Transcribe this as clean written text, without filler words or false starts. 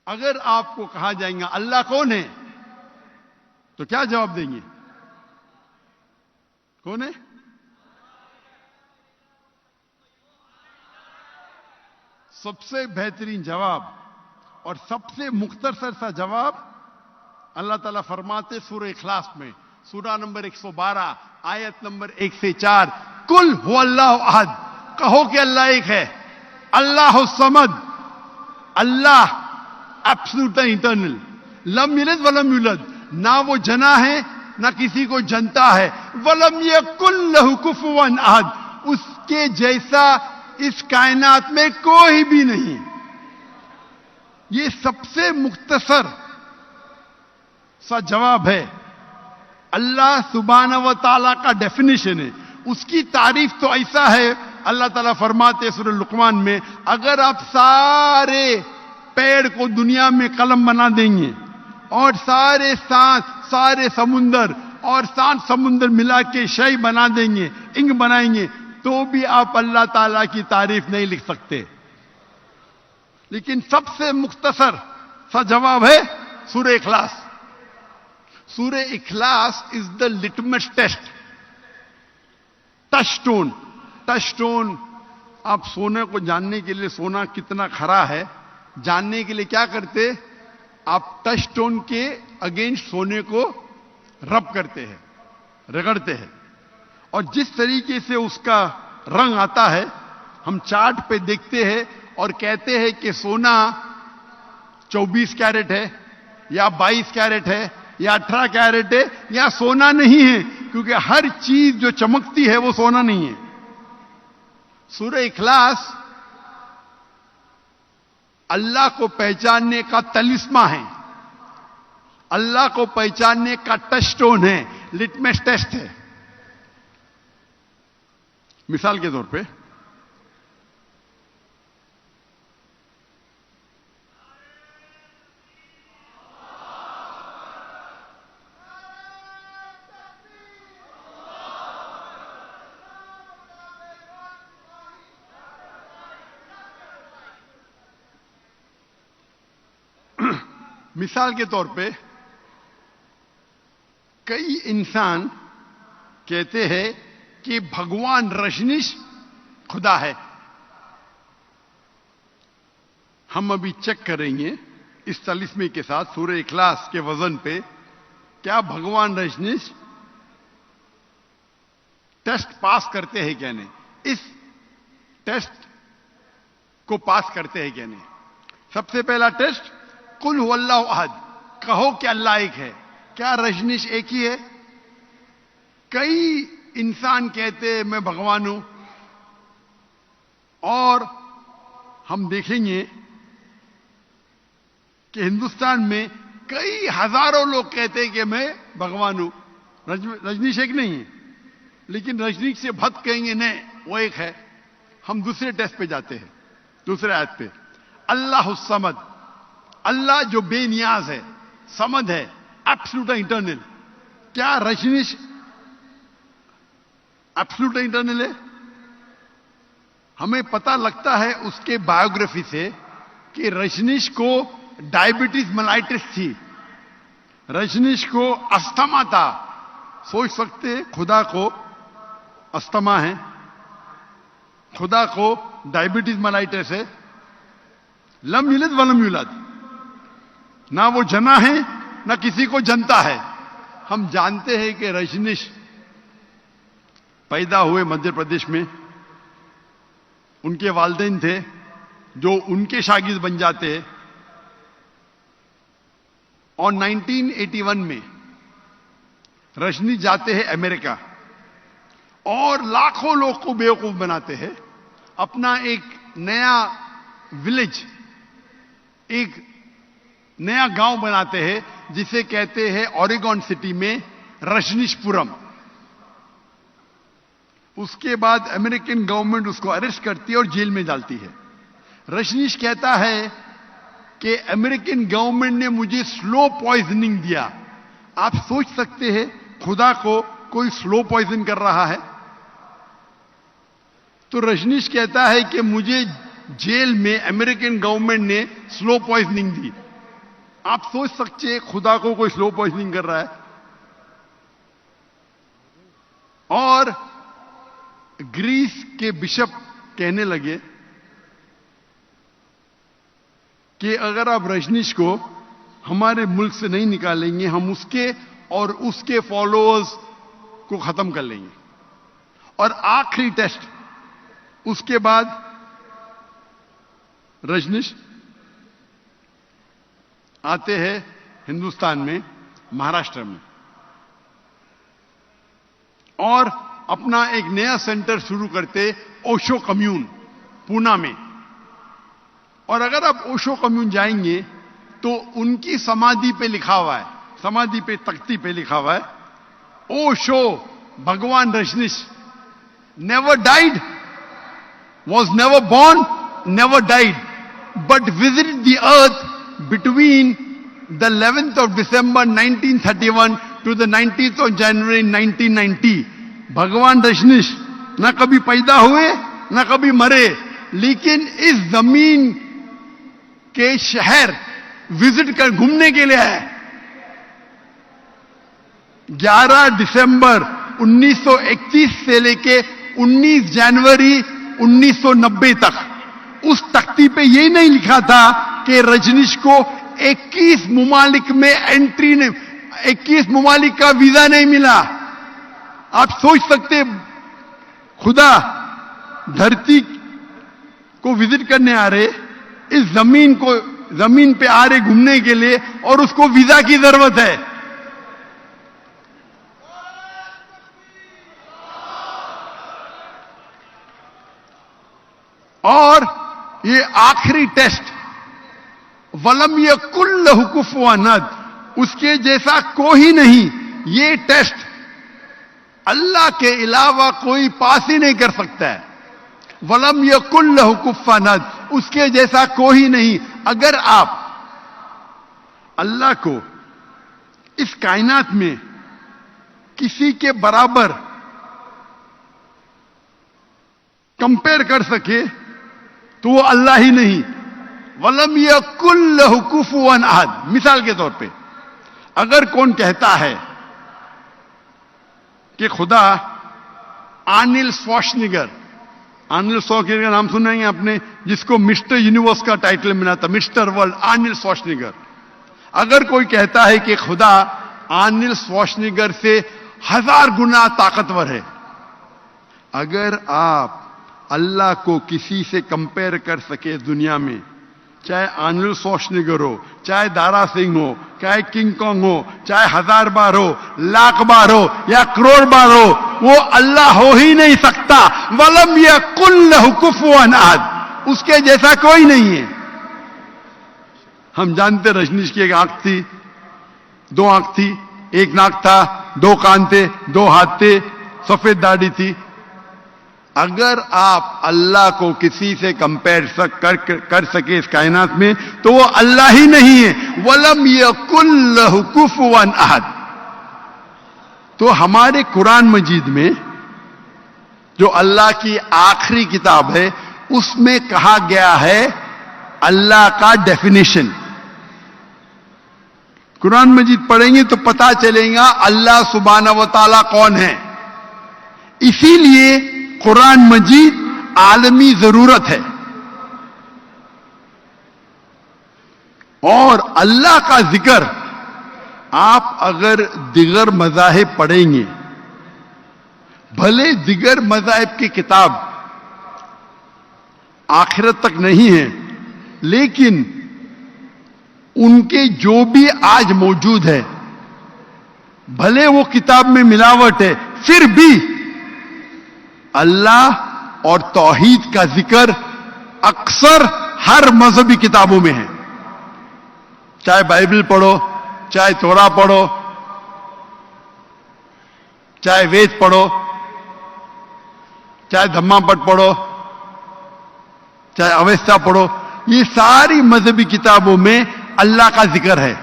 اگر آپ کو کہا جائے گا اللہ کون ہے تو کیا جواب دیں گے؟ کون ہے؟ سب سے بہترین جواب اور سب سے مختصر سا جواب اللہ تعالیٰ فرماتے سورہ اخلاص میں، سورہ نمبر 112 آیت نمبر 1 سے 4، کل هو اللہ احد، کہو کہ اللہ ایک ہے، اللہ الصمد، اللہ ایبسولوٹ انٹرنل، لم یلد ولم یولد، نہ وہ جنا ہے نہ کسی کو جنتا ہے، ولم یکن لہ کفوا احد، اس کے جیسا اس کائنات میں کوئی بھی نہیں۔ یہ سب سے مختصر سا جواب ہے، اللہ سبحانہ و تعالیٰ کا ڈیفینیشن ہے۔ اس کی تعریف تو ایسا ہے، اللہ تعالیٰ فرماتے سورہ لقمان میں، اگر آپ سارے پیڑ کو دنیا میں قلم بنا دیں گے اور سارے سانس، سارے سمندر اور سانس سمندر ملا کے شے بنا دیں گے، انک بنائیں گے، تو بھی آپ اللہ تعالیٰ کی تعریف نہیں لکھ سکتے۔ لیکن سب سے مختصر سا جواب ہے سورہ اخلاص۔ سورہ اخلاص is the litmus test, touchstone. Touchstone, آپ سونے کو جاننے کے لیے سونا کتنا کھرا ہے جاننے کے لیے کیا کرتے؟ آپ ٹچ سٹون کے اگینسٹ سونے کو رب کرتے ہیں، رگڑتے ہیں، اور جس طریقے سے اس کا رنگ آتا ہے ہم چارٹ پہ دیکھتے ہیں اور کہتے ہیں کہ سونا 24 کیرٹ ہے یا 22 کیرٹ ہے یا 18 کیرٹ ہے، یا سونا نہیں ہے، کیونکہ ہر چیز جو چمکتی ہے وہ سونا نہیں ہے۔ سورہ اخلاص اللہ کو پہچاننے کا تلسمہ ہے، اللہ کو پہچاننے کا ٹچ سٹون ہے، لٹمس ٹیسٹ ہے۔ مثال کے طور پہ کئی انسان کہتے ہیں کہ بھگوان رجنیش خدا ہے۔ ہم ابھی چیک کریں گے اس تلسمے کے ساتھ سورہ اخلاص کے وزن پہ، کیا بھگوان رجنیش ٹیسٹ پاس کرتے ہیں کیا نہیں، اس ٹیسٹ کو پاس کرتے ہیں کیا نہیں۔ سب سے پہلا ٹیسٹ، قل هو اللہ احد، کہو کہ اللہ ایک ہے، کیا رجنیش ایک ہی ہے؟ کئی انسان کہتے ہیں میں بھگوان ہوں، اور ہم دیکھیں گے کہ ہندوستان میں کئی ہزاروں لوگ کہتے ہیں کہ میں بھگوان ہوں، رجنیش ایک نہیں ہے۔ لیکن رجنیش سے بھت کہیں گے نہیں وہ ایک ہے۔ ہم دوسرے ٹیسٹ پہ جاتے ہیں، دوسرے آیت پہ، اللہ الصمد، اللہ جو بے نیاز ہے، صمد ہے، ایبسولوٹ انٹرنل، کیا رجنیش ایبسولوٹ انٹرنل ہے؟ ہمیں پتہ لگتا ہے اس کے بایوگرافی سے کہ رجنیش کو ڈائبٹیز ملائٹس تھی، رجنیش کو استھما تھا۔ سوچ سکتے خدا کو استھما ہے، خدا کو ڈائبٹیز ملائٹس ہے، لم یلد ولم یولد، نہ وہ جنا ہے نہ کسی کو جنتا ہے۔ ہم جانتے ہیں کہ رجنیش پیدا ہوئے مدھیہ پردیش میں، ان کے والدین تھے جو ان کے شاگرد بن جاتے ہیں، اور 1981 میں رجنیش جاتے ہیں امریکہ اور لاکھوں لوگ کو بیوقوف بناتے ہیں، اپنا ایک نیا ولیج، ایک نیا گاؤں بناتے ہیں جسے کہتے ہیں اوریگون سٹی میں رجنیش پورم۔ اس کے بعد امریکن گورنمنٹ اس کو اریسٹ کرتی ہے اور جیل میں ڈالتی ہے۔ رجنیش کہتا ہے کہ امریکن گورنمنٹ نے مجھے سلو پوائزننگ دیا۔ آپ سوچ سکتے ہیں خدا کو کوئی سلو پوائزن کر رہا ہے؟ تو رجنیش کہتا ہے کہ مجھے جیل میں امریکن گورنمنٹ نے سلو پوائزننگ دی، آپ سوچ سکتے ہیں خدا کو کوئی سلو پوائزننگ کر رہا ہے. اور گریس کے بشپ کہنے لگے کہ اگر آپ رجنیش کو ہمارے ملک سے نہیں نکالیں گے ہم اس کے اور اس کے فالوورز کو ختم کر لیں گے. اور آخری ٹیسٹ اس کے بعد رجنیش آتے ہیں ہندوستان میں مہاراشٹر میں اور اپنا ایک نیا سینٹر شروع کرتے اوشو کمیون پونا میں. اور اگر آپ اوشو کمیون جائیں گے تو ان کی سمادھی پہ لکھا ہوا ہے, سمادھی پہ تختی پہ لکھا ہوا ہے, اوشو بھگوان Rajneesh never died, was never born, never died, but visited the earth between the 11th of December 1931 to the 19th of January 1990. بھگوان رجنیش نہ کبھی پیدا ہوئے نہ کبھی مرے, لیکن اس زمین کے شہر وزٹ کر گھومنے کے لیے آئے. 11 دسمبر 1931 سے لے کے 19 جنوری 1990 تک اس تختی پہ یہ نہیں لکھا تھا کہ رجنیش کو 21 ممالک میں انٹری نہیں, 21 ممالک کا ویزا نہیں ملا. آپ سوچ سکتے خدا دھرتی کو وزٹ کرنے آ رہے, اس زمین پہ آ رہے گھومنے کے لیے, اور اس کو ویزا کی ضرورت ہے. اور یہ آخری ٹیسٹ ولم یکن لہ کفوا احد, اس کے جیسا کوئی نہیں. یہ ٹیسٹ اللہ کے علاوہ کوئی پاس ہی نہیں کر سکتا ہے. ولم یکن لہ کفوا احد, اس کے جیسا کوئی نہیں. اگر آپ اللہ کو اس کائنات میں کسی کے برابر کمپیئر کر سکے تو وہ اللہ ہی نہیں. وَلَمْ يَكُنْ لَهُ كُفُوًا أَحَدٌ. مثال کے طور پہ اگر کون کہتا ہے کہ خدا آرنلڈ شوارزنیگر, آرنلڈ شوارزنیگر کا نام سنیں گے آپ نے, جس کو مسٹر یونیورس کا ٹائٹل ملا تھا, مسٹر ورلڈ آرنلڈ شوارزنیگر. اگر کوئی کہتا ہے کہ خدا آرنلڈ شوارزنیگر سے 1000 گنا طاقتور ہے, اگر آپ اللہ کو کسی سے کمپیئر کر سکے دنیا میں, چاہے آرنلڈ شوارزنیگر ہو, چاہے دارا سنگھ ہو, چاہے کنگ کانگ ہو, چاہے 1000 بار ہو, لاکھ بار ہو یا کروڑ بار ہو, وہ اللہ ہو ہی نہیں سکتا. وَلَمْ يَكُنْ لَهُ كُفُوًا أَحَدٌ, اس کے جیسا کوئی نہیں ہے. ہم جانتے رجنیش کی ایک آنکھ تھی, 2 آنکھ تھی, 1 ناک تھا, 2 کان تھے, 2 ہاتھ تھے, سفید داڑھی تھی. اگر آپ اللہ کو کسی سے کمپیئر کر سکے اس کائنات میں تو وہ اللہ ہی نہیں ہے. وَلَمْ يَكُنْ لَهُ كُفُوًا أَحَدٌ. تو ہمارے قرآن مجید میں جو اللہ کی آخری کتاب ہے اس میں کہا گیا ہے اللہ کا ڈیفینیشن. قرآن مجید پڑھیں گے تو پتا چلے گا اللہ سبحانہ و تعالیٰ کون ہے. اسی لیے قرآن مجید عالمی ضرورت ہے. اور اللہ کا ذکر آپ اگر دیگر مذاہب پڑھیں گے, بھلے دیگر مذاہب کی کتاب آخرت تک نہیں ہے, لیکن ان کے جو بھی آج موجود ہے, بھلے وہ کتاب میں ملاوٹ ہے, پھر بھی اللہ اور توحید کا ذکر اکثر ہر مذہبی کتابوں میں ہے. چاہے بائبل پڑھو, چاہے تورا پڑھو, چاہے وید پڑھو, چاہے دھما پٹ پڑھو, چاہے اویستا پڑھو, یہ ساری مذہبی کتابوں میں اللہ کا ذکر ہے.